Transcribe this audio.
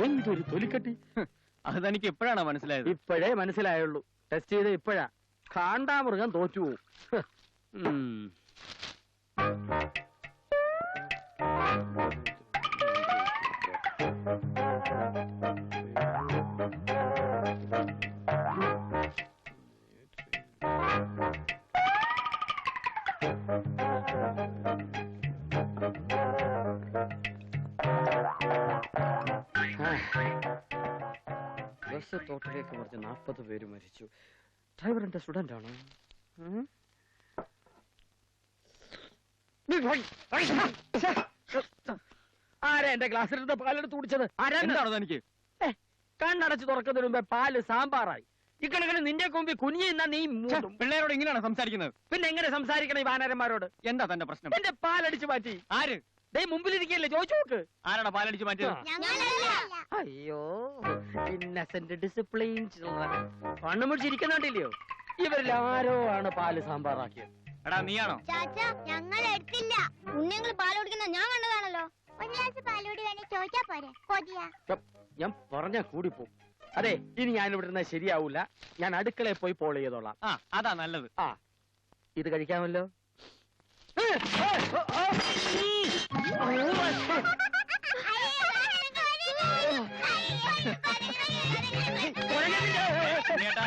എന്തൊരു തൊലിക്കട്ടി. അത് തനിക്ക് എപ്പോഴാണോ മനസ്സിലായത്? ഇപ്പോഴേ മനസ്സിലായുള്ളൂ. ടെസ്റ്റ് ചെയ്ത് ഇപ്പോഴാ. കാണ്ടാമൃഗം തോറ്റുപോകും. ബസ് തോട്ടിലേക്ക് മറിച്ച് 40 പേര് മരിച്ചു. ഡ്രൈവർ എന്റെ സ്റ്റുഡന്റ് ആണോ? ആരാ എന്റെ ഗ്ലാസ്സിലിരുന്ന് പാലെടുത്ത് കുടിച്ചത്? എന്താണോ തനിക്ക്? കണ്ണടച്ച് തുറക്കുന്നതിന് മുമ്പേ പാല് സാമ്പാറായി. ഇക്കണക്കിന് നിന്റെ മുമ്പിൽ കുഞ്ഞി നിന്നാ നീ പിള്ളേരോട് ഇങ്ങനെയാണ് സംസാരിക്കുന്നത്? പിന്നെ എങ്ങനെ സംസാരിക്കണം ഈ വാനരന്മാരോട്? എന്താ തന്റെ പ്രശ്നം? എന്റെ പാലടിച്ചു മാറ്റി. ആര്? മുമ്പിലിരിക്കല്ലേ, ചോദിച്ചു നോക്ക്. ആരാടാ പാലടിച്ചു മാറ്റിയത്? അയ്യോ, ഇന്നസെന്റ് ഡിസിപ്ലിൻ കണ്ണു മുടിച്ചിരിക്കുന്നുണ്ടല്ലയോ? ഇവരിൽ ആരോ ആണ് പാല് സാമ്പാറാക്കിയത്. എടാ നീയാണോ? ചാച്ചാ, ഞങ്ങൾ എടുത്തില്ല. ഉണ്ണിയങ്ങൾ പാൽ കുടിക്കുന്ന ഞാൻ കണ്ടതാണല്ലോ. ഒരു ഗ്ലാസ് പാലൂടി വേണേ ചോദിച്ചാ പോരെ? കൊതിയാ. ഞാൻ പറഞ്ഞ കൂടിപ്പോ. അതെ, ഇനി ഞാൻ ഇവിടെ ഇരുന്നാൽ ശരിയാവൂല. ഞാൻ അടുക്കളയിൽ പോയി പോൾ ചെയ്തോളാം. അതാ നല്ലത്. ഇത് കഴിക്കാമല്ലോ. ചേട്ടാ